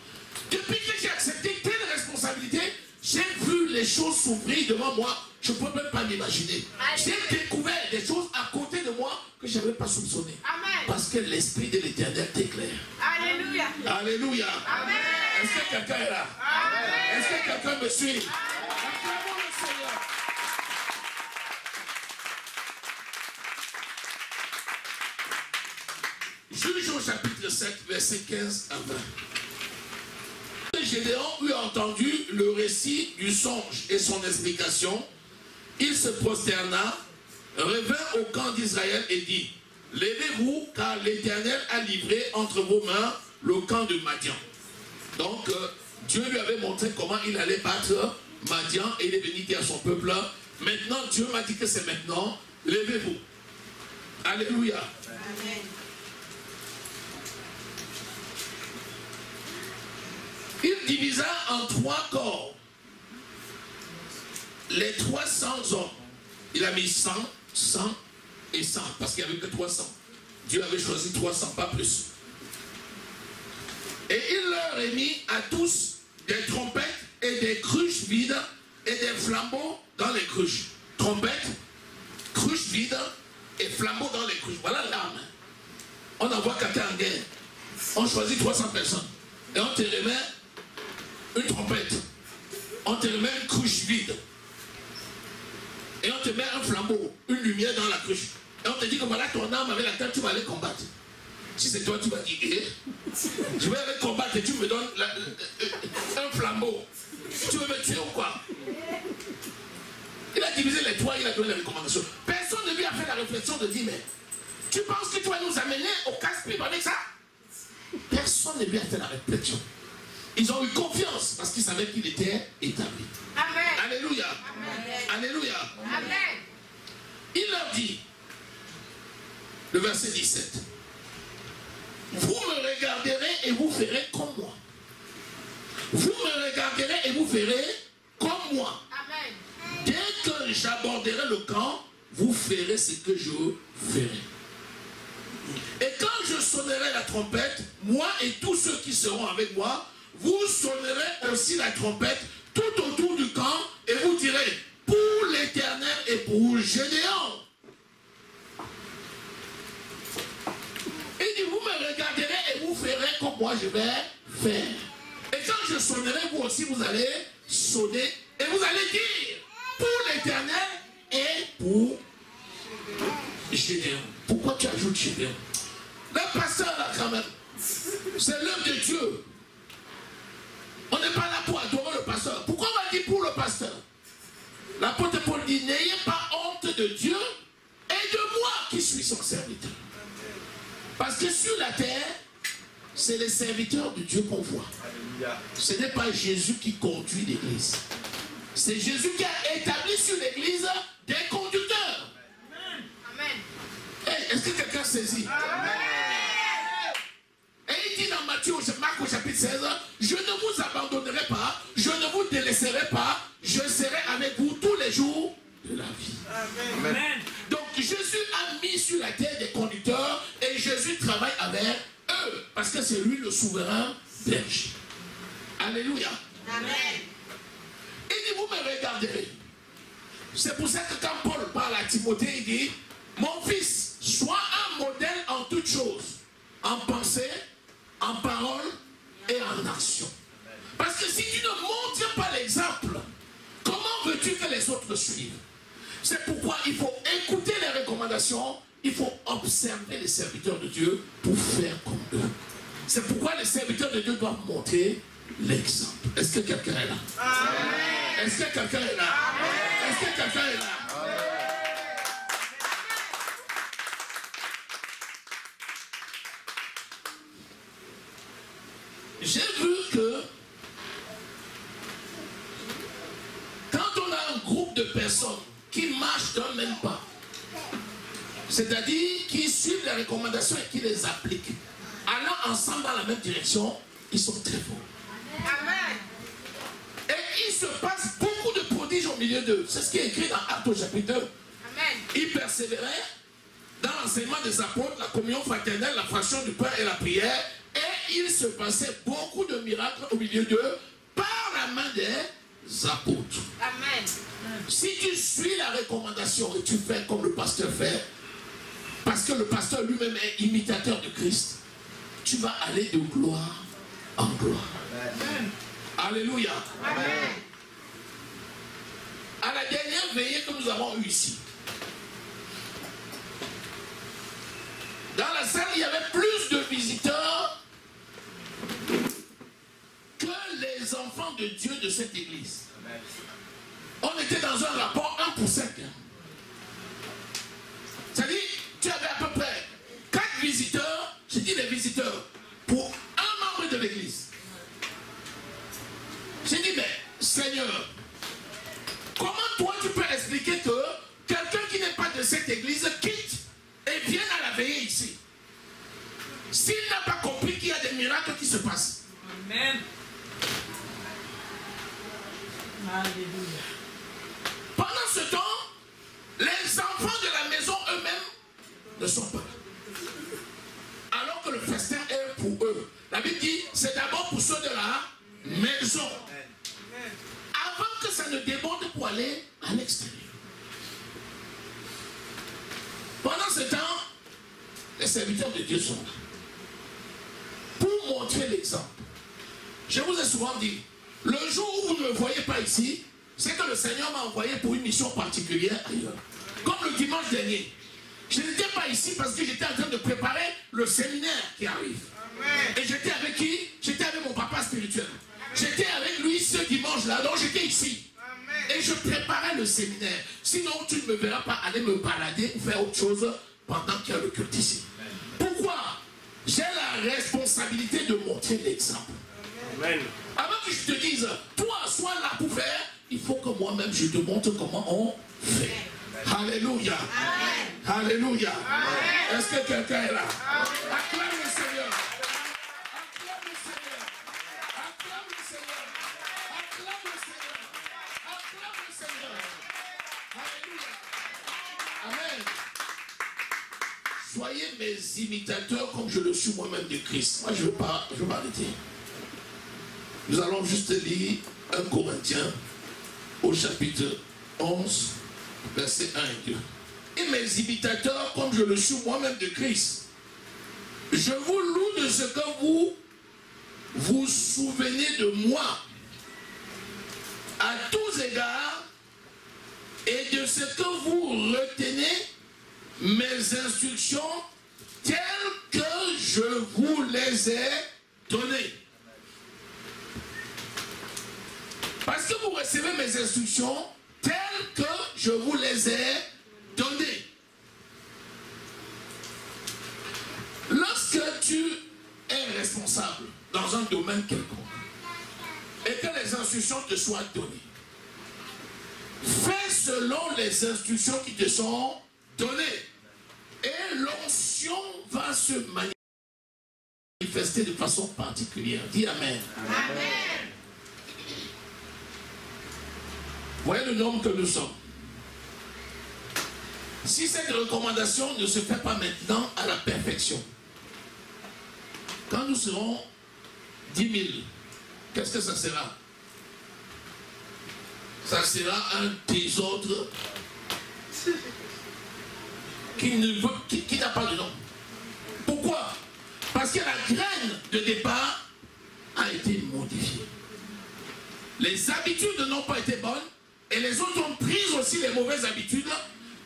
Depuis que j'ai accepté telle responsabilité, j'ai vu les choses s'ouvrir devant moi, je ne peux même pas m'imaginer. J'ai découvert des choses à côté de moi que je n'avais pas soupçonné. Parce que l'Esprit de l'Éternel t'éclaire. Alléluia. Alléluia. Amen. Est-ce que quelqu'un est là? Est-ce que quelqu'un me suit? Acclamons le Seigneur. Juge au chapitre 7, verset 15 à 20. Gédéon eut entendu le récit du songe et son explication. Il se prosterna, revint au camp d'Israël et dit: levez-vous, car l'Éternel a livré entre vos mains le camp de Madian. Donc, Dieu lui avait montré comment il allait battre Madian et il est venu dire à son peuple: maintenant, Dieu m'a dit que c'est maintenant, levez-vous. Alléluia. Amen. Il divisa en 3 corps les 300 hommes. Il a mis 100, 100 et 100, parce qu'il n'y avait que 300. Dieu avait choisi 300, pas plus. Et il leur a mis à tous des trompettes et des cruches vides et des flambeaux dans les cruches. Trompettes, cruches vides et flambeaux dans les cruches. Voilà l'arme. On envoie quelqu'un en guerre. On choisit 300 personnes. Et on te remet une trompette. On te remet une cruche vide. Et on te met un flambeau, une lumière dans la cruche. Et on te dit que voilà ton arme avec laquelle tu vas aller combattre. Si c'est toi, tu vas dire, je vais aller combattre et tu me donnes un flambeau. Tu veux me tuer ou quoi? Il a divisé les 3, il a donné les recommandations. Personne ne lui a fait la réflexion de dire, mais tu penses que tu vas nous amener au casse-pipe avec ça? Personne ne lui a fait la réflexion. Ils ont eu confiance parce qu'ils savaient qu'il était établi. Amen. Alléluia. Amen. Alléluia. Amen. Il leur dit, le verset 17, vous me regarderez et vous ferez comme moi. Vous me regarderez et vous ferez comme moi. Amen. Dès que j'aborderai le camp, vous ferez ce que je ferai. Et quand je sonnerai la trompette, moi et tous ceux qui seront avec moi, vous sonnerez aussi la trompette tout autour du camp et vous direz: pour l'Éternel et pour Gédéon. Il dit: vous me regarderez et vous ferez comme moi je vais faire. Et quand je sonnerai, vous aussi vous allez sonner et vous allez dire: pour l'Éternel et pour Gédéon. Pourquoi tu ajoutes Gédéon? Le pasteur là quand même, c'est l'œuvre de Dieu. On n'est pas là pour adorer le pasteur. Pourquoi on va dire pour le pasteur? L'apôtre Paul dit: n'ayez pas honte de Dieu et de moi qui suis son serviteur. Parce que sur la terre, c'est les serviteurs de Dieu qu'on voit. Ce n'est pas Jésus qui conduit l'église. C'est Jésus qui a établi sur l'église des conducteurs. Amen. Hey, est-ce que quelqu'un saisit? Amen. Et il dit dans Marc au chapitre 16, je ne vous abandonnerai pas, je ne vous délaisserai pas, je serai avec vous tous les jours de la vie. Amen. Amen. Donc Jésus a mis sur la terre des conducteurs et Jésus travaille avec eux parce que c'est lui le souverain berger. Alléluia. Amen. Il dit: vous me regarderez. C'est pour ça que quand Paul parle à Timothée, il dit: mon fils, sois un modèle en toutes choses, en pensée, en parole et en action. Parce que si tu ne montres pas l'exemple, comment veux-tu que les autres suivent? C'est pourquoi il faut écouter les recommandations, il faut observer les serviteurs de Dieu pour faire comme eux. C'est pourquoi les serviteurs de Dieu doivent montrer l'exemple. Est-ce que quelqu'un est là? Amen. Est-ce que quelqu'un est là? Amen. Est-ce que quelqu'un est là? Amen. J'ai vu que quand on a un groupe de personnes qui marchent d'un même pas, c'est-à-dire qui suivent les recommandations et qui les appliquent, allant ensemble dans la même direction, ils sont très forts. Amen. Et il se passe beaucoup de prodiges au milieu d'eux. C'est ce qui est écrit dans Actes au chapitre 2. Amen. Ils persévéraient dans l'enseignement des apôtres, la communion fraternelle, la fraction du pain et la prière. Et il se passait beaucoup de miracles au milieu d'eux par la main des apôtres. Amen. Si tu suis la recommandation et tu fais comme le pasteur fait, parce que le pasteur lui-même est imitateur de Christ, tu vas aller de gloire en gloire. Amen. Alléluia. Amen. À la dernière veillée que nous avons eue ici, dans la salle, il y avait plus de visiteurs que les enfants de Dieu de cette église. On était dans un rapport 1 pour 5. C'est-à-dire, tu avais à peu près 4 visiteurs, j'ai dit les visiteurs, pour un membre de l'église. J'ai dit, mais Seigneur, comment toi tu peux expliquer que quelqu'un qui n'est pas de cette église quitte et vienne à la veillée ici, s'il n'a pas compris qu'il y a des miracles qui se passent? Amen. Alléluia. Pendant ce temps, les enfants de la maison eux-mêmes ne sont pas là. Alors que le festin est pour eux. La Bible dit, c'est d'abord pour ceux de la maison. Avant que ça ne déborde pour aller à l'extérieur. Pendant ce temps, les serviteurs de Dieu sont là. Pour montrer l'exemple. Je vous ai souvent dit, le jour où vous ne me voyez pas ici, c'est que le Seigneur m'a envoyé pour une mission particulière ailleurs. Comme le dimanche dernier. Je n'étais pas ici parce que j'étais en train de préparer le séminaire qui arrive. Amen. Et j'étais avec qui? J'étais avec mon papa spirituel. J'étais avec lui ce dimanche-là, donc j'étais ici. Amen. Et je préparais le séminaire. Sinon, tu ne me verras pas aller me balader ou faire autre chose pendant qu'il y a le culte ici. Amen. Pourquoi? J'ai la responsabilité de montrer l'exemple. Amen. Avant que je te dise, toi, sois là pour faire, il faut que moi-même je te montre comment on fait. Alléluia. Amen. Alléluia. Est-ce que quelqu'un est là? Acclame le Seigneur. Acclame le Seigneur. Acclame le Seigneur. Acclame le Seigneur. Acclame le Seigneur. Alléluia. Amen. Soyez mes imitateurs comme je le suis moi-même de Christ. Moi, je ne veux pas arrêter. Nous allons juste lire 1 Corinthiens au chapitre 11, versets 1 et 2. Et mes imitateurs, comme je le suis moi-même de Christ, je vous loue de ce que vous vous souvenez de moi à tous égards et de ce que vous retenez mes instructions telles que je vous les ai données. Parce que vous recevez mes instructions telles que je vous les ai données. Lorsque tu es responsable dans un domaine quelconque et que les instructions te soient données, fais selon les instructions qui te sont données. Et l'onction va se manifester de façon particulière. Dis Amen. Amen. Voyez le nombre que nous sommes. Si cette recommandation ne se fait pas maintenant à la perfection, quand nous serons 10 000, qu'est-ce que ça sera? Ça sera un désordre qui n'a pas de nom. Pourquoi? Parce que la graine de départ a été modifiée. Les habitudes n'ont pas été bonnes et les autres ont pris aussi les mauvaises habitudes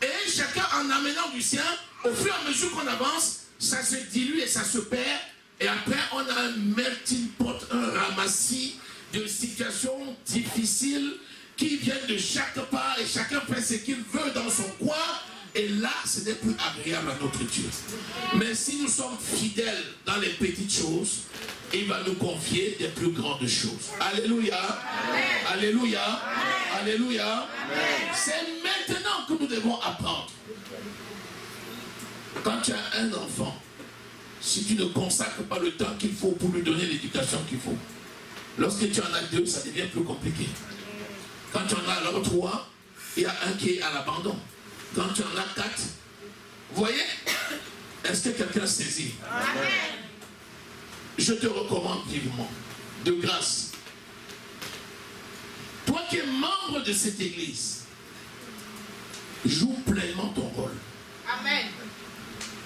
et chacun en amenant du sien, au fur et à mesure qu'on avance, ça se dilue et ça se perd et après on a un melting pot, un ramassis de situations difficiles qui viennent de chaque part et chacun fait ce qu'il veut dans son coin. Et là, ce n'est plus agréable à notre Dieu. Mais si nous sommes fidèles dans les petites choses, il va nous confier des plus grandes choses. Alléluia. Amen. Alléluia. Amen. Alléluia. C'est maintenant que nous devons apprendre. Quand tu as un enfant, si tu ne consacres pas le temps qu'il faut pour lui donner l'éducation qu'il faut, lorsque tu en as 2, ça devient plus compliqué. Quand tu en as alors 3, il y a un qui est à l'abandon. Quand tu en as 4, vous voyez, est-ce que quelqu'un saisit? Amen. Je te recommande vivement, de grâce. Toi qui es membre de cette église, joue pleinement ton rôle. Amen.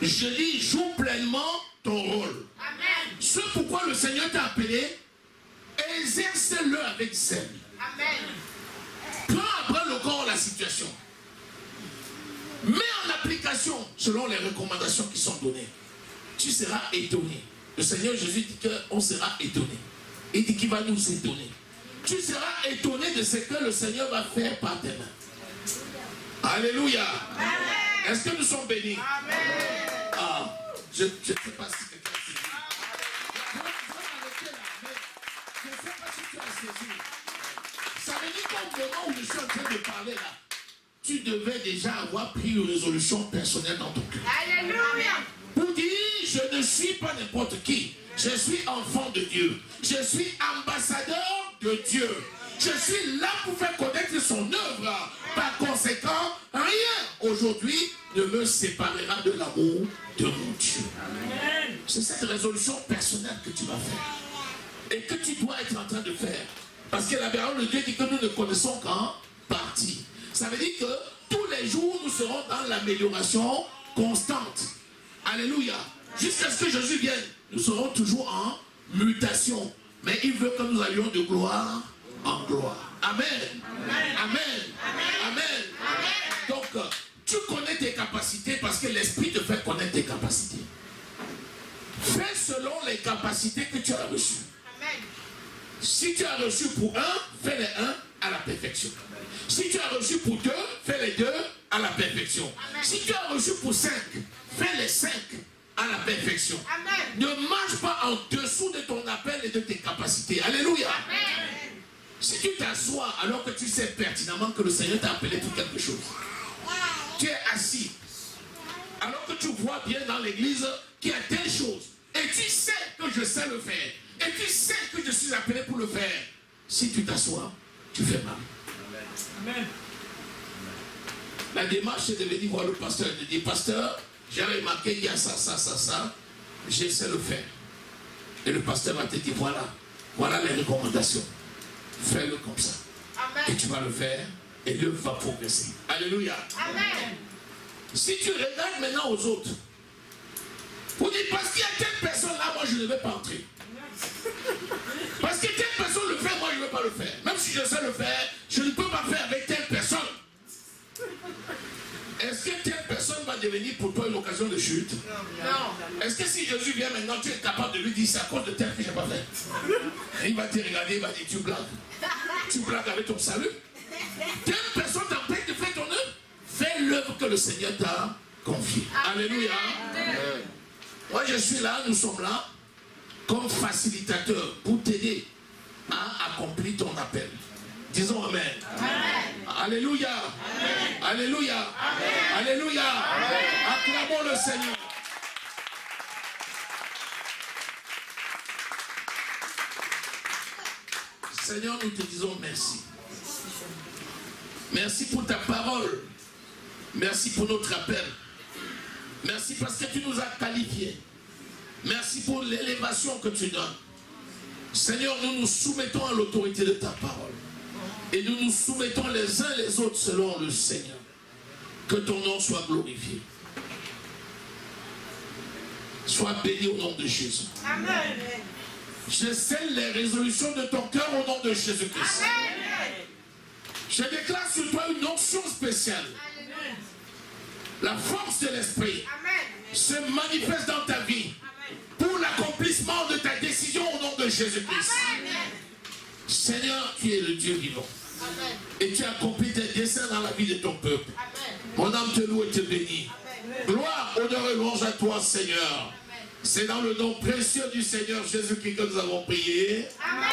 Je dis, joue pleinement ton rôle. Amen. Ce pourquoi le Seigneur t'a appelé, exerce-le avec zèle. Amen. Prends après le corps la situation. Mets en application selon les recommandations qui sont données. Tu seras étonné. Le Seigneur Jésus dit qu'on sera étonné. Il dit qu'il va nous étonner. Tu seras étonné de ce que le Seigneur va faire par tes mains. Alléluia. Est-ce que nous sommes bénis? Amen. Ah, je ne sais pas si quelqu'un a saisi. Je ne sais pas si tu as saisi. Ça veut dire qu'au moment où je suis en train de parler là, tu devais déjà avoir pris une résolution personnelle dans ton cœur. Alléluia. Pour dire, je ne suis pas n'importe qui. Je suis enfant de Dieu. Je suis ambassadeur de Dieu. Je suis là pour faire connaître son œuvre. Par conséquent, rien aujourd'hui ne me séparera de l'amour de mon Dieu. C'est cette résolution personnelle que tu vas faire. Et que tu dois être en train de faire. Parce que la parole de Dieu dit que nous ne connaissons qu'en partie. Ça veut dire que tous les jours, nous serons dans l'amélioration constante. Alléluia. Jusqu'à ce que Jésus vienne, nous serons toujours en mutation. Mais il veut que nous allions de gloire en gloire. Amen. Amen. Amen. Amen. Amen. Donc, tu connais tes capacités parce que l'Esprit te fait connaître tes capacités. Fais selon les capacités que tu as reçues. Amen. Si tu as reçu pour 1, fais les 1 à la perfection. Si tu as reçu pour 2, fais les 2 à la perfection. Amen. Si tu as reçu pour 5, fais les 5 à la perfection. Amen. Ne marche pas en dessous de ton appel et de tes capacités. Alléluia. Amen. Si tu t'assois alors que tu sais pertinemment que le Seigneur t'a appelé pour quelque chose, tu es assis alors que tu vois bien dans l'église qu'il y a telle chose et tu sais que je sais le faire et tu sais que je suis appelé pour le faire, si tu t'assois, tu fais mal. Amen. La démarche c'est de venir voir le pasteur et de dire, pasteur, j'ai remarqué qu'il y a ça, ça, ça, ça, j'essaie de le faire. Et le pasteur va te dire, voilà les recommandations. Fais-le comme ça. Amen. Et tu vas le faire et l'œuvre va progresser. Alléluia. Amen. Si tu regardes maintenant aux autres, pour dire, parce qu'il y a telle personne là, moi je ne vais pas entrer. Parce que telle personne le fait, moi je ne vais pas le faire. Même si je sais le faire, je ne peux pas faire avec telle personne. Est-ce que telle personne va devenir pour toi une occasion de chute? Non. Est-ce que si Jésus vient maintenant, tu es capable de lui dire, c'est à cause de tel que je n'ai pas fait? Et il va te regarder, il va dire, tu blagues. Tu blagues avec ton salut. Telle personne t'empêche de faire ton œuvre. Fais l'œuvre que le Seigneur t'a confiée. Alléluia. Moi je suis là, nous sommes là, comme facilitateur pour t'aider à accomplir ton appel. Disons Amen. Amen. Alléluia. Amen. Alléluia. Amen. Alléluia. Amen. Acclamons le Seigneur. Seigneur, nous te disons merci. Merci pour ta parole. Merci pour notre appel. Merci parce que tu nous as qualifiés. Merci pour l'élévation que tu donnes. Seigneur, nous nous soumettons à l'autorité de ta parole. Et nous nous soumettons les uns les autres selon le Seigneur. Que ton nom soit glorifié. Sois béni au nom de Jésus. Amen. Je scelle les résolutions de ton cœur au nom de Jésus-Christ. Je déclare sur toi une onction spéciale. Amen. La force de l'esprit se manifeste dans ta vie pour l'accomplissement de ta décision au nom de Jésus-Christ. Seigneur, tu es le Dieu vivant. Amen. Et tu as accompli tes desseins dans la vie de ton peuple. Amen. Mon âme te loue et te bénit. Amen. Gloire, honneur et louange à toi, Seigneur. C'est dans le nom précieux du Seigneur Jésus-Christ que nous avons prié. Amen.